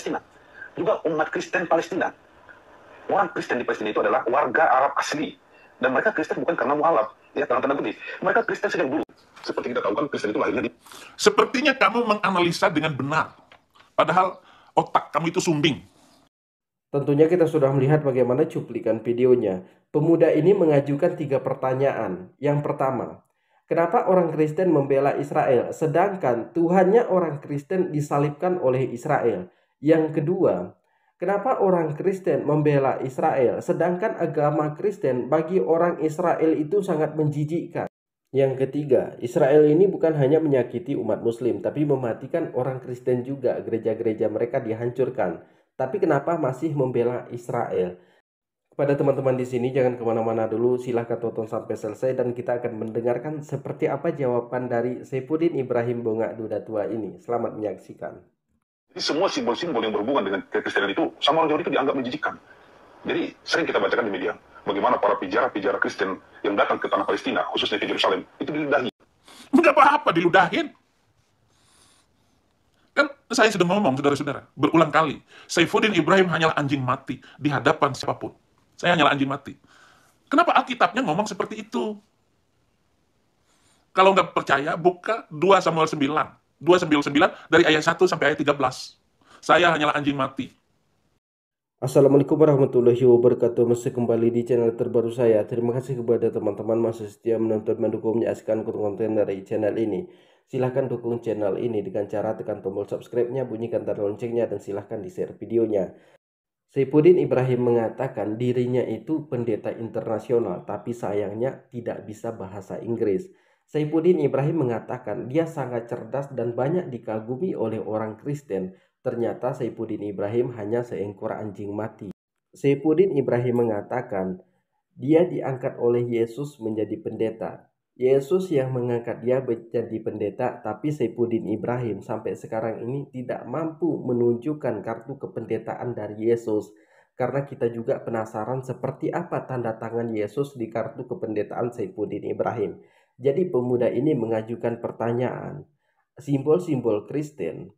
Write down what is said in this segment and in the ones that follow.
Palestina. Juga umat Kristen Palestina. Orang Kristen di Palestina itu adalah warga Arab asli. Dan mereka Kristen bukan karena mualaf. Ya, tanda kutip. Mereka Kristen sejak dulu. Seperti kita tahu kan, Kristen itu lahirnya di... Sepertinya kamu menganalisa dengan benar. Padahal otak kamu itu sumbing. Tentunya kita sudah melihat bagaimana cuplikan videonya. Pemuda ini mengajukan 3 pertanyaan. Yang pertama, kenapa orang Kristen membela Israel sedangkan Tuhannya orang Kristen disalibkan oleh Israel? Yang kedua, kenapa orang Kristen membela Israel sedangkan agama Kristen bagi orang Israel itu sangat menjijikkan? Yang ketiga, Israel ini bukan hanya menyakiti umat Muslim, tapi mematikan orang Kristen juga. Gereja-gereja mereka dihancurkan. Tapi kenapa masih membela Israel? Kepada teman-teman di sini, jangan kemana-mana dulu. Silahkan tonton sampai selesai dan kita akan mendengarkan seperti apa jawaban dari Saifuddin Ibrahim Bongak Duda Tua ini. Selamat menyaksikan. Jadi semua simbol-simbol yang berhubungan dengan kekristenan itu sama orang Yahudi itu dianggap menjijikkan. Jadi sering kita bacakan di media bagaimana para pijarah-pijarah Kristen yang datang ke tanah Palestina, khususnya ke Yerusalem, itu diludahi. Enggak apa-apa diludahin. Kan saya sudah ngomong, saudara-saudara, berulang kali. Saifuddin Ibrahim hanyalah anjing mati di hadapan siapapun. Saya hanyalah anjing mati. Kenapa Alkitabnya ngomong seperti itu? Kalau nggak percaya, buka 2 Samuel 9. 2 Samuel 9 dari ayat 1 sampai ayat 13. Saya hanyalah anjing mati. Assalamualaikum warahmatullahi wabarakatuh. Masih kembali di channel terbaru saya. Terima kasih kepada teman-teman masih setia menonton, mendukung, menyaksikan konten dari channel ini. Silahkan dukung channel ini dengan cara tekan tombol subscribe-nya, bunyikan tanda loncengnya, dan silahkan di-share videonya. Saifuddin Ibrahim mengatakan dirinya itu pendeta internasional, tapi sayangnya tidak bisa bahasa Inggris. Saifuddin Ibrahim mengatakan dia sangat cerdas dan banyak dikagumi oleh orang Kristen. Ternyata Saifuddin Ibrahim hanya seekor anjing mati. Saifuddin Ibrahim mengatakan dia diangkat oleh Yesus menjadi pendeta. Yesus yang mengangkat dia menjadi pendeta, tapi Saifuddin Ibrahim sampai sekarang ini tidak mampu menunjukkan kartu kependetaan dari Yesus. Karena kita juga penasaran seperti apa tanda tangan Yesus di kartu kependetaan Saifuddin Ibrahim. Jadi pemuda ini mengajukan pertanyaan, simbol-simbol Kristen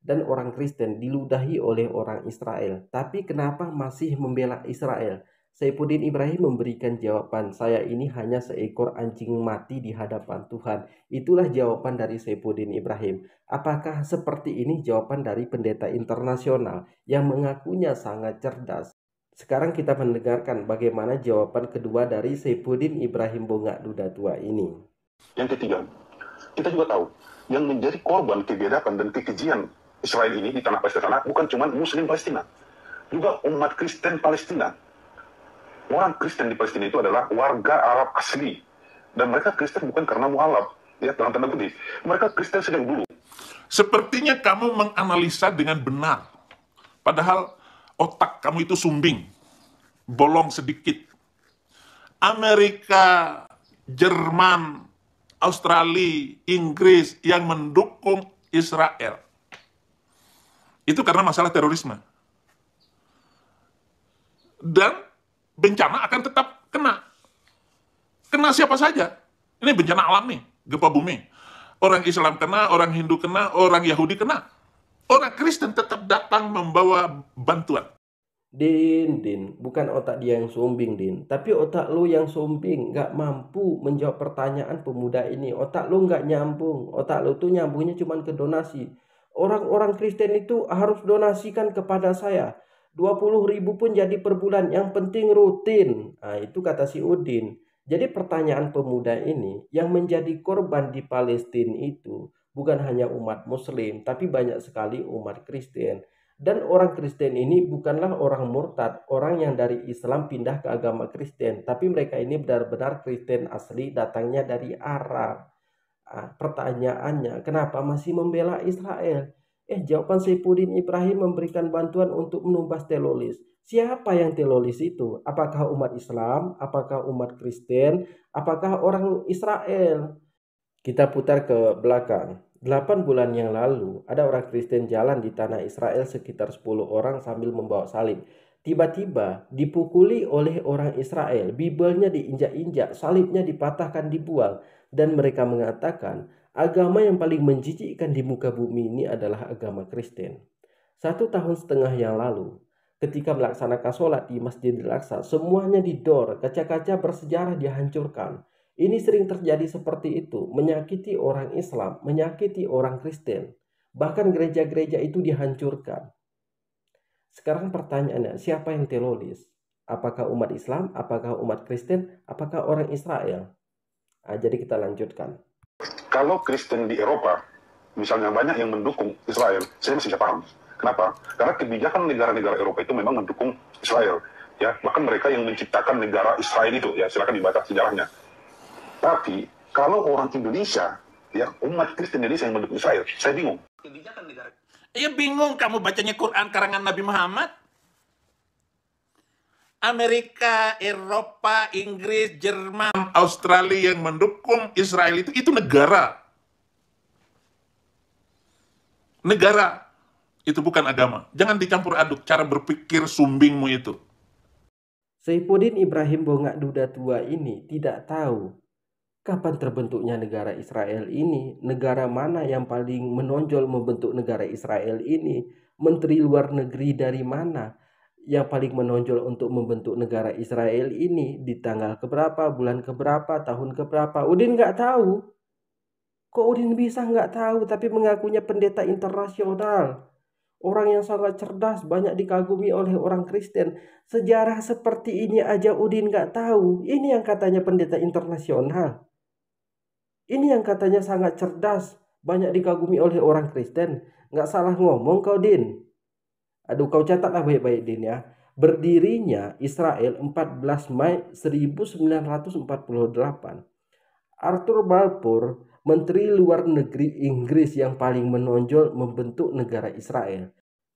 dan orang Kristen diludahi oleh orang Israel, tapi kenapa masih membela Israel? Saifuddin Ibrahim memberikan jawaban, saya ini hanya seekor anjing mati di hadapan Tuhan. Itulah jawaban dari Saifuddin Ibrahim. Apakah seperti ini jawaban dari pendeta internasional yang mengakunya sangat cerdas? Sekarang kita mendengarkan bagaimana jawaban kedua dari Saifuddin Ibrahim Bongak Duda Tua ini. Yang ketiga, kita juga tahu yang menjadi korban kebiadaban dan kekejian Israel ini di tanah Palestina bukan cuma Muslim Palestina, juga umat Kristen Palestina. Orang Kristen di Palestina itu adalah warga Arab asli, dan mereka Kristen bukan karena mualaf. Ya, dalam tanda kutip, mereka Kristen sejak dulu. Sepertinya kamu menganalisa dengan benar. Padahal otak kamu itu sumbing, bolong sedikit. Amerika, Jerman, Australia, Inggris yang mendukung Israel. Itu karena masalah terorisme. Dan bencana akan tetap kena. Kena siapa saja. Ini bencana alam nih, gempa bumi. Orang Islam kena, orang Hindu kena, orang Yahudi kena. Orang Kristen tetap datang membawa bantuan. Din, bukan otak dia yang sombing, Din. Tapi otak lu yang sombing, nggak mampu menjawab pertanyaan pemuda ini. Otak lu nggak nyambung. Otak lu tuh nyambungnya cuma ke donasi. Orang-orang Kristen itu harus donasikan kepada saya. 20.000 pun jadi per bulan, yang penting rutin. Nah, itu kata si Udin. Jadi pertanyaan pemuda ini, yang menjadi korban di Palestina itu bukan hanya umat Muslim, tapi banyak sekali umat Kristen. Dan orang Kristen ini bukanlah orang murtad, orang yang dari Islam pindah ke agama Kristen, tapi mereka ini benar-benar Kristen asli, datangnya dari Arab. Pertanyaannya, kenapa masih membela Israel? Jawaban Saifuddin Ibrahim memberikan bantuan untuk menumpas teroris. Siapa yang teroris itu? Apakah umat Islam? Apakah umat Kristen? Apakah orang Israel? Kita putar ke belakang. 8 bulan yang lalu, ada orang Kristen jalan di tanah Israel sekitar 10 orang sambil membawa salib. Tiba-tiba dipukuli oleh orang Israel, Bibelnya diinjak-injak, salibnya dipatahkan, dibuang. Dan mereka mengatakan, agama yang paling menjijikkan di muka bumi ini adalah agama Kristen. 1,5 tahun yang lalu, ketika melaksanakan sholat di Masjidil Aqsa, semuanya didor, kaca-kaca bersejarah dihancurkan. Ini sering terjadi seperti itu, menyakiti orang Islam, menyakiti orang Kristen. Bahkan gereja-gereja itu dihancurkan. Sekarang pertanyaannya, siapa yang teroris? Apakah umat Islam, apakah umat Kristen, apakah orang Israel? Jadi kita lanjutkan. Kalau Kristen di Eropa, misalnya banyak yang mendukung Israel, saya masih bisa paham. Kenapa? Karena kebijakan negara-negara Eropa itu memang mendukung Israel. Ya, bahkan mereka yang menciptakan negara Israel itu, ya silakan dibaca sejarahnya. Tapi kalau orang Indonesia, ya umat Kristen Indonesia yang mendukung Israel, saya bingung. Kebijakan negara. Ya bingung kamu bacanya Quran karangan Nabi Muhammad. Amerika, Eropa, Inggris, Jerman, Australia yang mendukung Israel itu negara. Negara. Itu bukan agama. Jangan dicampur aduk cara berpikir sumbingmu itu. Saifuddin Ibrahim Bongak Duda Tua ini tidak tahu kapan terbentuknya negara Israel ini, negara mana yang paling menonjol membentuk negara Israel ini, menteri luar negeri dari mana yang paling menonjol untuk membentuk negara Israel ini, di tanggal keberapa, bulan keberapa, tahun keberapa. Udin nggak tahu. Kok Udin bisa nggak tahu tapi mengakunya pendeta internasional? Orang yang sangat cerdas, banyak dikagumi oleh orang Kristen. Sejarah seperti ini aja Udin nggak tahu. Ini yang katanya pendeta internasional. Ini yang katanya sangat cerdas, banyak dikagumi oleh orang Kristen. Nggak salah ngomong kau, Din. Aduh, kau catatlah baik-baik, Din ya. Berdirinya Israel 14 Mei 1948. Arthur Balfour, Menteri Luar Negeri Inggris yang paling menonjol membentuk negara Israel.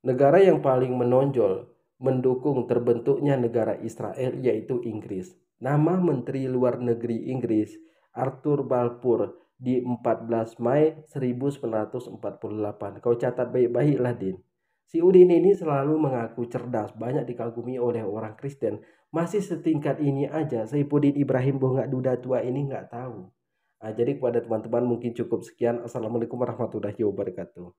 Negara yang paling menonjol mendukung terbentuknya negara Israel yaitu Inggris. Nama Menteri Luar Negeri Inggris Arthur Balfour di 14 Mei 1948. Kau catat baik-baiklah, Din. Si Udin ini selalu mengaku cerdas, banyak dikagumi oleh orang Kristen. Masih setingkat ini aja, Saifuddin Ibrahim Bongak Duda Tua ini nggak tahu. Jadi kepada teman-teman mungkin cukup sekian. Assalamualaikum warahmatullahi wabarakatuh.